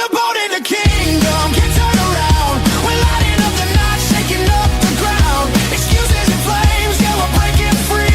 a boat in the kingdom, can't turn around. We're lighting up the night, shaking up the ground. Excuses and flames, yeah, we're breaking free.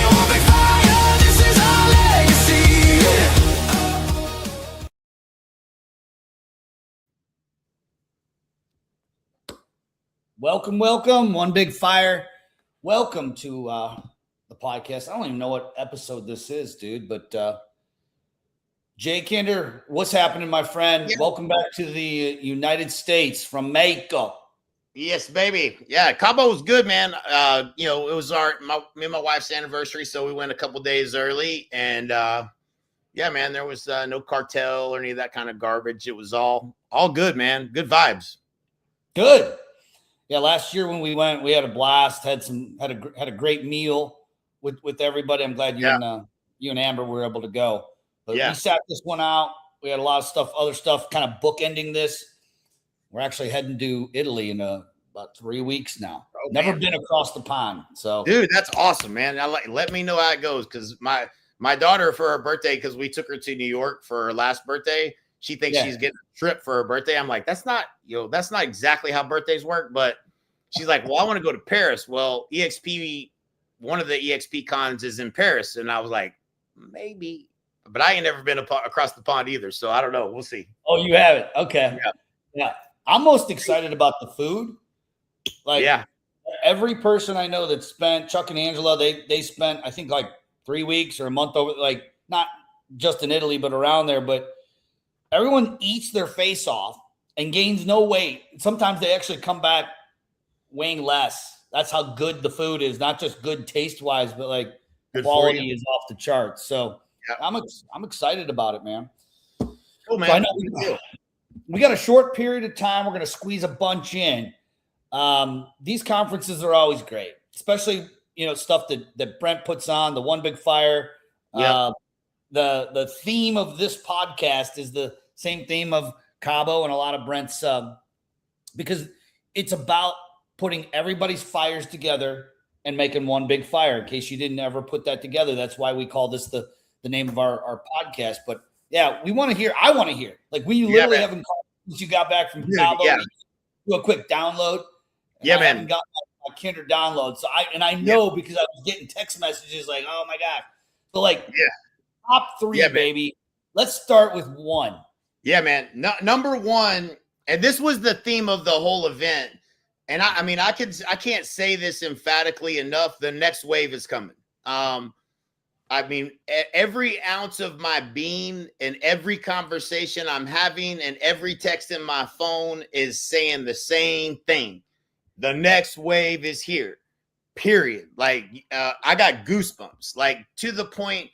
One big fire, this is our legacy. Welcome, One Big Fire. Welcome to the podcast. I don't even know what episode this is, dude, but Jay Kinder, what's happening, my friend? Yeah. Welcome back to the United States from Mexico. Yes, baby. Yeah, Cabo was good, man. It was me and my wife's anniversary, so we went a couple days early, and yeah, man, there was no cartel or any of that kind of garbage. It was all good, man. Good vibes. Good. Yeah, last year when we went, we had a blast. Had a great meal with everybody. I'm glad you and Amber were able to go. But we sat this one out. We had a lot of other stuff, kind of bookending this. We're actually heading to Italy in about 3 weeks now. Oh, Never been across the pond. So, dude, that's awesome, man. Let me know how it goes, because my daughter, for her birthday, because we took her to New York for her last birthday, she thinks she's getting a trip for her birthday. I'm like, that's not exactly how birthdays work. But she's like, well, I want to go to Paris. Well, one of the EXP cons is in Paris. And I was like, maybe. But I ain't never been across the pond either. So I don't know. We'll see. Oh, you haven't? Okay. Yeah. I'm most excited about the food. Every person I know that spent, Chuck and Angela, they spent, I think, like 3 weeks or a month over, like not just in Italy, but around there. But everyone eats their face off and gains no weight. Sometimes they actually come back weighing less. That's how good the food is, not just good taste wise, but like good quality is off the charts. So I'm excited about it, man. Cool, man. So we got a short period of time. We're going to squeeze a bunch in. These conferences are always great, especially, stuff that Brent puts on, the One Big Fire. The theme of this podcast is the same theme of Cabo and a lot of Brent's, because it's about putting everybody's fires together and making one big fire. In case you didn't ever put that together, that's why we call this the name of our podcast. But yeah, I want to hear. Like, we literally haven't called since you got back from Cabo. Do a quick download. Yeah, I haven't got my Kinder download. So I know because I was getting text messages like, oh my God. So top three, baby. Let's start with one. Yeah, man. Number one, and this was the theme of the whole event. And I can't say this emphatically enough. The next wave is coming. Every ounce of my being and every conversation I'm having and every text in my phone is saying the same thing. The next wave is here, period. Like, I got goosebumps, like, to the point.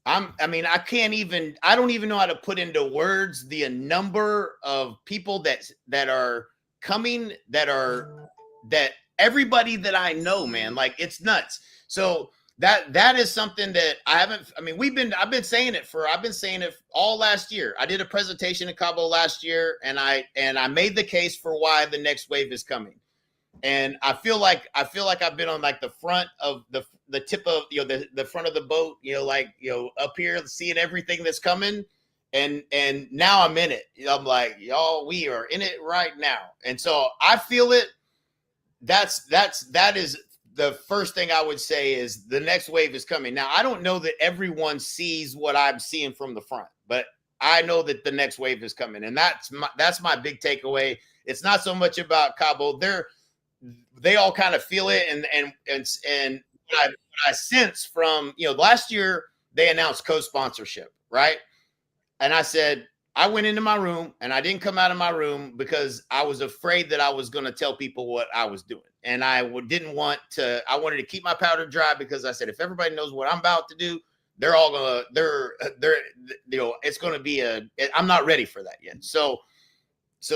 I don't even know how to put into words the number of people that are coming, that everybody that I know, man, like, it's nuts. So that is something that I've been saying it all last year. I did a presentation in Cabo last year, and I made the case for why the next wave is coming. And I feel like I've been on like the front of the tip of the front of the boat, up here seeing everything that's coming. And now I'm in it. I'm like, y'all, we are in it right now. And so I feel it. That is the first thing I would say is the next wave is coming. Now, I don't know that everyone sees what I'm seeing from the front, but I know that the next wave is coming. And that's my big takeaway. It's not so much about Cabo. They all kind of feel it. And what I sense from, last year they announced co-sponsorship, right? And I said, I went into my room and I didn't come out of my room because I was afraid that I was going to tell people what I was doing. And I wanted to keep my powder dry, because I said, if everybody knows what I'm about to do, it's going to be I'm not ready for that yet. So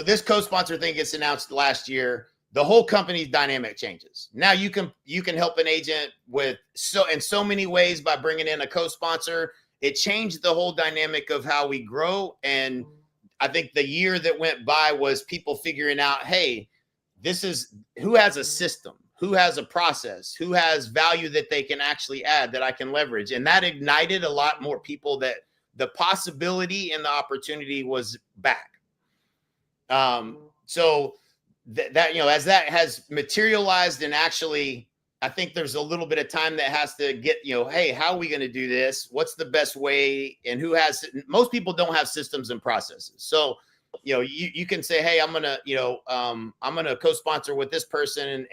this co-sponsor thing gets announced last year. The whole company's dynamic changes. Now you can help an agent in so many ways by bringing in a co-sponsor. It changed the whole dynamic of how we grow. And I think the year that went by was people figuring out, hey, this is who has a system, who has a process, who has value that they can actually add that I can leverage. And that ignited a lot more people, that the possibility and the opportunity was back. So that, you know, as that has materialized and actually, I think there's a little bit of time that has to get, you know, hey, how are we going to do this? What's the best way? And who has, most people don't have systems and processes. So, you know, you can say, hey, I'm going to, you know, I'm going to co-sponsor with this person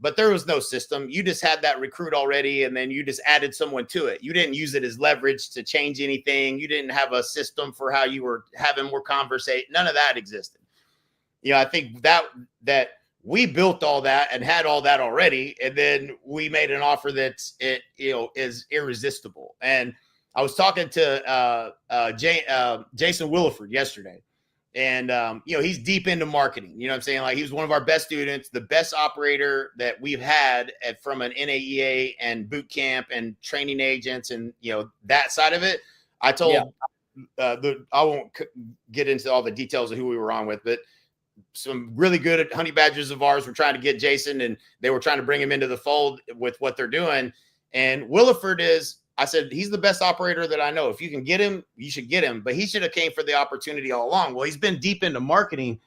but there was no system. You just had that recruit already, and then you just added someone to it. You didn't use it as leverage to change anything. You didn't have a system for how you were having more conversation. None of that existed. You know, I think that we built all that and had all that already, and then we made an offer that's is irresistible. And I was talking to Jason Williford yesterday. And, you know, he's deep into marketing. You know what I'm saying? Like, he was one of our best students, the best operator that we've had from an NAEA and boot camp and training agents and, you know, that side of it. I told I won't get into all the details of who we were on with, but some really good honey badgers of ours were trying to get Jason, and they were trying to bring him into the fold with what they're doing. And Williford I said, he's the best operator that I know. If you can get him, you should get him. But he should have came for the opportunity all along. Well, he's been deep into marketing,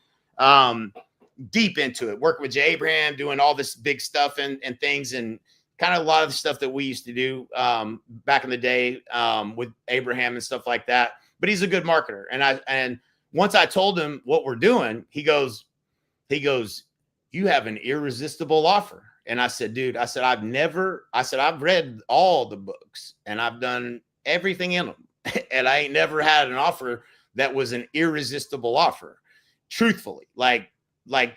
deep into it, working with Jay Abraham, doing all this big stuff and things, and kind of a lot of the stuff that we used to do back in the day with Abraham and stuff like that. But he's a good marketer. And once I told him what we're doing, he goes, you have an irresistible offer. And I said, dude, I've read all the books and I've done everything in them. And I ain't never had an offer that was an irresistible offer. Truthfully, like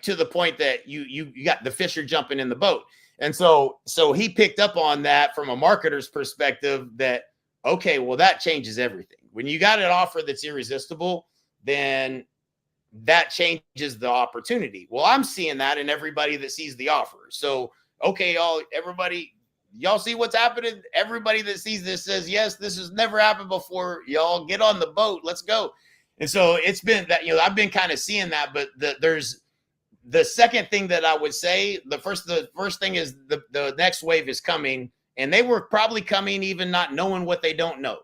to the point that you got the fish are jumping in the boat. And so he picked up on that from a marketer's perspective that, okay, well, that changes everything. When you got an offer that's irresistible, then that changes the opportunity. Well, I'm seeing that in everybody that sees the offer. So, okay, y'all see what's happening? Everybody that sees this says, yes, this has never happened before. Y'all get on the boat. Let's go. And so it's been that, you know, I've been kind of seeing that, but there's the second thing that I would say, the first thing is the next wave is coming, and they were probably coming even not knowing what they don't know.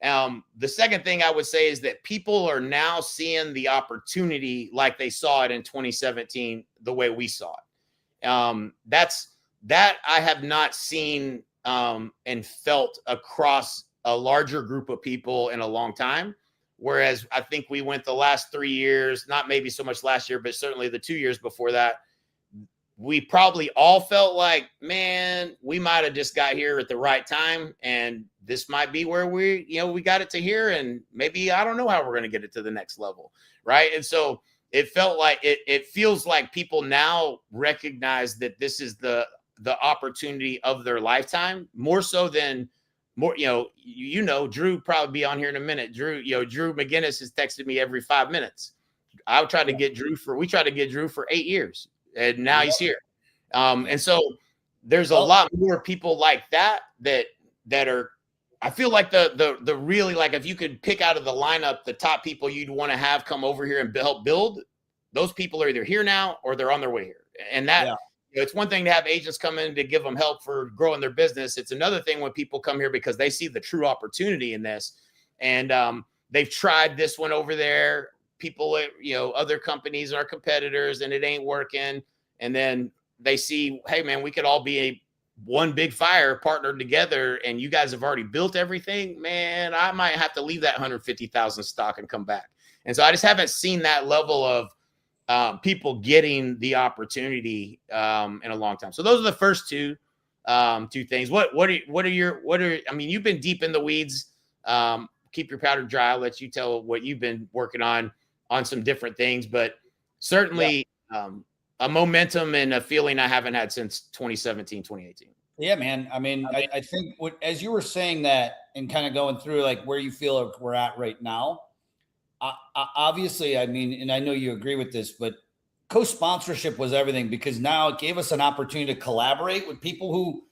The second thing I would say is that people are now seeing the opportunity like they saw it in 2017, the way we saw it. That I have not seen and felt across a larger group of people in a long time. Whereas I think we went the last 3 years, not maybe so much last year, but certainly the 2 years before that, we probably all felt like, man, we might have just got here at the right time. And this might be where we got it to here. And maybe, I don't know how we're going to get it to the next level. Right. And so it felt like it feels like people now recognize that this is the opportunity of their lifetime, more so than Drew probably be on here in a minute. Drew McGinnis has texted me every 5 minutes. We tried to get Drew for 8 years. And now he's here. And so there's a lot more people like that are, I feel like the really, like, if you could pick out of the lineup, the top people you'd want to have come over here and help build, those people are either here now or they're on their way here. And that, it's one thing to have agents come in to give them help for growing their business. It's another thing when people come here because they see the true opportunity in this. And they've tried this one over there. People, other companies are competitors and it ain't working. And then they see, hey man, we could all be one big fire partnered together, and you guys have already built everything. Man, I might have to leave that 150,000 stock and come back. And so I just haven't seen that level of people getting the opportunity in a long time. So those are the first two things. I mean, you've been deep in the weeds. Keep your powder dry. I'll let you tell what you've been working on some different things, but certainly a momentum and a feeling I haven't had since 2017, 2018. Yeah, man. I mean, I think as you were saying that and kind of going through like where you feel like we're at right now, obviously, I mean, and I know you agree with this, but co-sponsorship was everything, because now it gave us an opportunity to collaborate with people who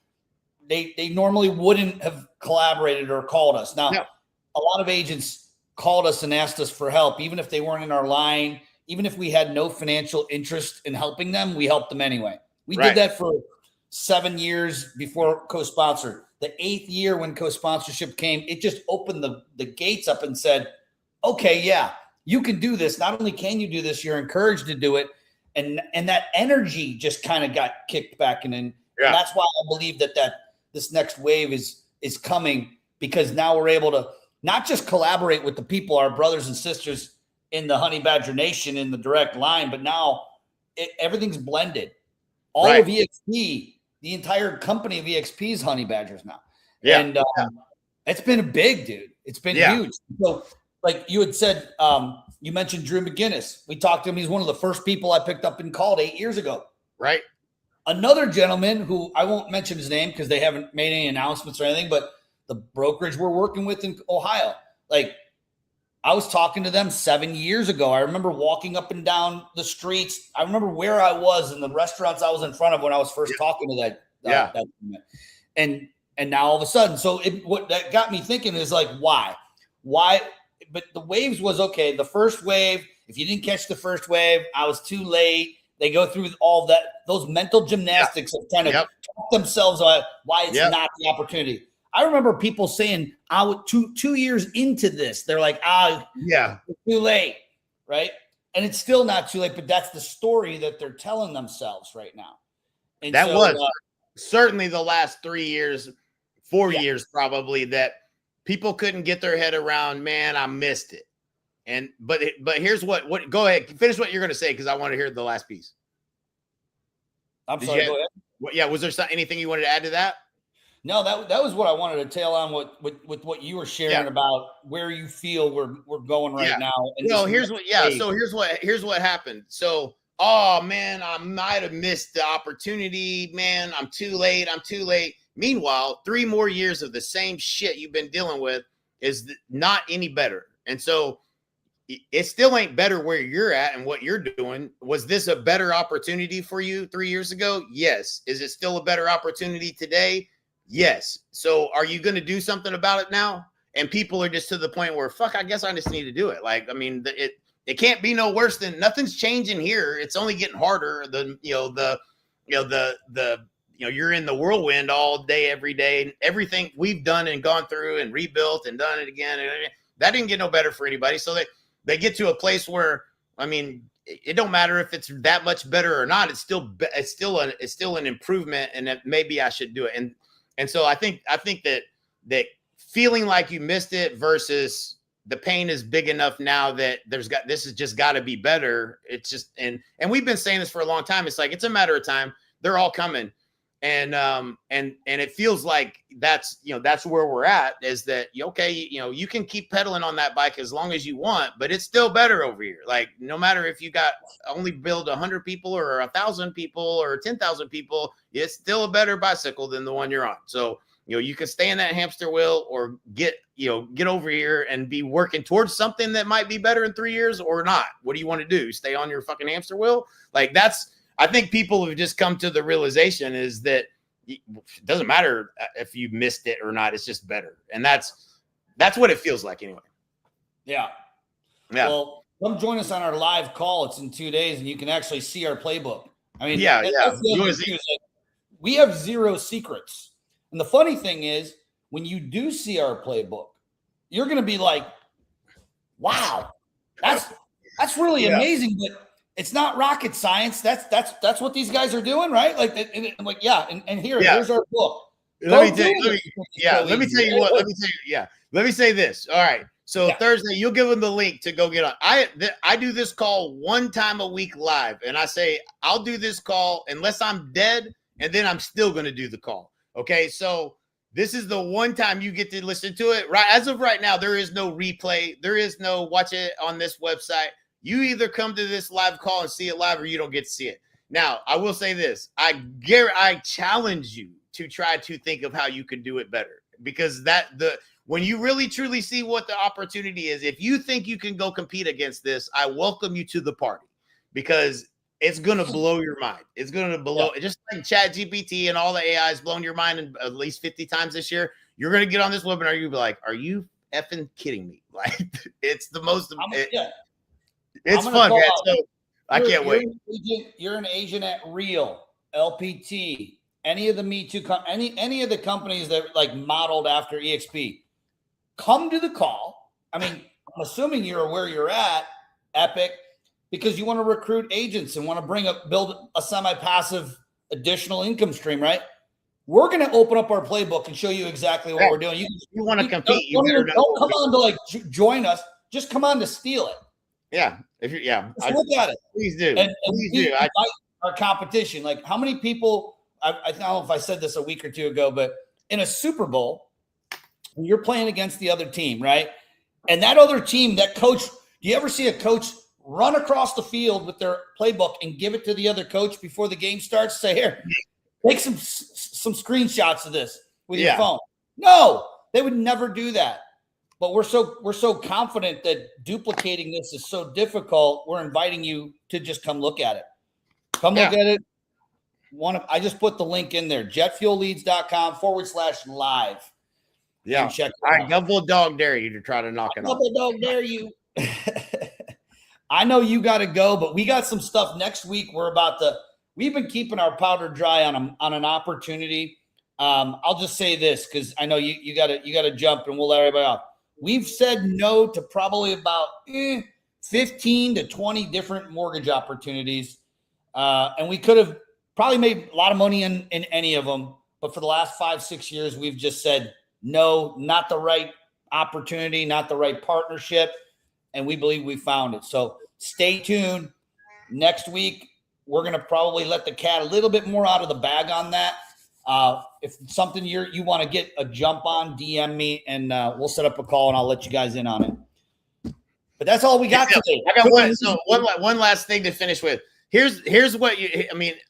they normally wouldn't have collaborated or called us. Now, a lot of agents called us and asked us for help, even if they weren't in our line. Even if we had no financial interest in helping them, we helped them anyway. We did that for 7 years before co-sponsor. The 8th year when co-sponsorship came, it just opened the gates up and said, okay, yeah, you can do this. Not only can you do this, you're encouraged to do it. And that energy just kind of got kicked back. And that's why I believe that this next wave is coming, because now we're able to not just collaborate with the people, our brothers and sisters in the Honey Badger Nation in the direct line, but now everything's blended. All of EXP, the entire company of EXP is Honey Badgers now. Yeah. And it's been big, dude. It's been huge. So like you had said, you mentioned Drew McGinnis. We talked to him. He's one of the first people I picked up and called 8 years ago. Right. Another gentleman who I won't mention his name because they haven't made any announcements or anything, but the brokerage we're working with in Ohio, like I was talking to them 7 years ago. I remember walking up and down the streets. I remember where I was in the restaurants I was in front of when I was first talking to that. And now all of a sudden, so what that got me thinking is like, why? But the waves was okay. The first wave, if you didn't catch the first wave, I was too late. They go through all that, those mental gymnastics of trying to talk themselves on why it's not the opportunity. I remember people saying, I was 2 years into this. They're like, it's too late, right? And it's still not too late, but that's the story that they're telling themselves right now. And that was certainly the last 3 years, 4 years probably, that people couldn't get their head around, man, I missed it. And but here's what go ahead, finish what you're going to say, because I want to hear the last piece. I'm sorry, go ahead. Was there anything you wanted to add to that? No, that was what I wanted to tail on with what you were sharing about where you feel we're going right now. And well, here's what happened. So, oh man, I might have missed the opportunity. Man, I'm too late. Meanwhile, 3 more years of the same shit you've been dealing with is not any better. And so it still ain't better where you're at and what you're doing. Was this a better opportunity for you 3 years ago? Yes. Is it still a better opportunity today? Yes. So are you going to do something about it now? And people are just to the point where, fuck, I guess I just need to do it. Like, I mean, it can't be no worse than nothing's changing here. It's only getting harder. You're in the whirlwind all day, every day. Everything we've done and gone through and rebuilt and done it again. And that didn't get no better for anybody. So they get to a place where, I mean, it don't matter if it's that much better or not. It's still an improvement, and that maybe I should do it. And so I think that feeling like you missed it versus the pain is big enough now that this has just got to be better. It's just, and we've been saying this for a long time. It's like, it's a matter of time. They're all coming. And it feels like that's where we're at, is that, okay, you can keep pedaling on that bike as long as you want, but it's still better over here. Like, no matter if you got only build 100 people or 1,000 people or 10,000 people, it's still a better bicycle than the one you're on. So, you can stay in that hamster wheel or get over here and be working towards something that might be better in 3 years or not. What do you want to do? Stay on your fucking hamster wheel? Like, I think people have just come to the realization is that it doesn't matter if you missed it or not. It's just better. And that's what it feels like anyway. Yeah. Well, come join us on our live call. It's in 2 days, and you can actually see our playbook. I mean, we have zero secrets. And the funny thing is, when you do see our playbook, you're going to be like, wow, that's really amazing. But it's not rocket science. That's what these guys are doing, right? Like, I'm like, here's our book. Let me say this. All right. So Thursday, you'll give them the link to go get on. I do this call 1 time a week live, and I say I'll do this call unless I'm dead, and then I'm still going to do the call. Okay, so this is the one time you get to listen to it. Right, as of right now, there is no replay. There is no watch it on this website. You either come to this live call and see it live, or you don't get to see it. Now, I will say this: I challenge you to try to think of how you could do it better, because when you really truly see what the opportunity is, if you think you can go compete against this, I welcome you to the party, because it's going to blow your mind. It's going to blow, just like ChatGPT and all the AI has blown your mind at least 50 times this year. You're going to get on this webinar. You'll be like, are you effing kidding me? Like, it's the most, it's fun, man. So I can't wait. You're an agent at Real, LPT, any of the Me Too, any of the companies that like modeled after EXP. Come to the call. I mean, I'm assuming you're where you're at. epic because you want to recruit agents and want to build a semi-passive additional income stream, right? We're going to open up our playbook and show you exactly what we're doing. You want to compete. Don't come on to like join us. Just come on to steal it. Yeah. If you, Just look at it. Please do. And please we do. fight our competition. Like how many people, I don't know if I said this a week or two ago, but in a Super Bowl, when you're playing against the other team, right? And that other team, that coach, do you ever see a coach run across the field with their playbook and give it to the other coach before the game starts? Say, here, take some screenshots of this with your phone. No, they would never do that. But we're so confident that duplicating this is so difficult. We're inviting you to just come look at it. Come look at it. I just put the link in there, jetfuelleads.com/live. Yeah. Check All right. Double dog dare you to try to knock it off. Double dog dare you. I know you got to go, but we got some stuff next week. We've been keeping our powder dry on an opportunity. I'll just say this because I know you got to jump and we'll let everybody off. We've said no to probably about 15 to 20 different mortgage opportunities. And we could have probably made a lot of money in any of them. But for the last 5-6 years, we've just said, no, not the right opportunity, not the right partnership. And we believe we found it. So stay tuned. Next week, we're going to probably let the cat a little bit more out of the bag on that. If it's something you want to get a jump on, DM me and we'll set up a call and I'll let you guys in on it. But that's all we got today. I got one last thing to finish with. Here's what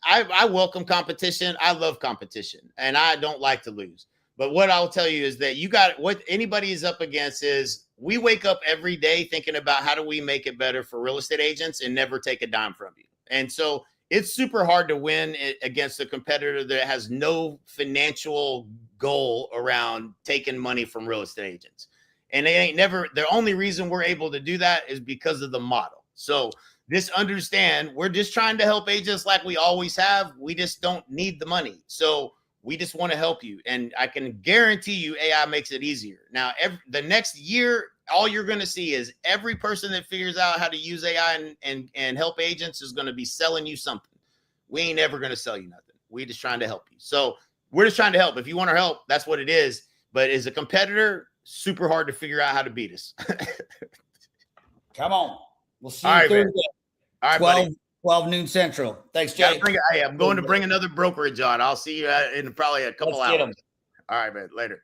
I welcome competition. I love competition and I don't like to lose. But what I'll tell you is that what anybody is up against is we wake up every day thinking about how do we make it better for real estate agents and never take a dime from you. And so it's super hard to win against a competitor that has no financial goal around taking money from real estate agents. And the only reason we're able to do that is because of the model. So just understand, we're just trying to help agents like we always have. We just don't need the money. So we just want to help you. And I can guarantee you AI makes it easier. Now, the next year, all you're going to see is every person that figures out how to use AI and help agents is going to be selling you something. We ain't ever going to sell you nothing. We're just trying to help you. So we're just trying to help. If you want our help, that's what it is. But as a competitor, super hard to figure out how to beat us. Come on. We'll see you Thursday. All right, 12 noon Central. Thanks, Jay. I'm going to bring another brokerage on. I'll see you in probably a couple hours. All right, man. Later.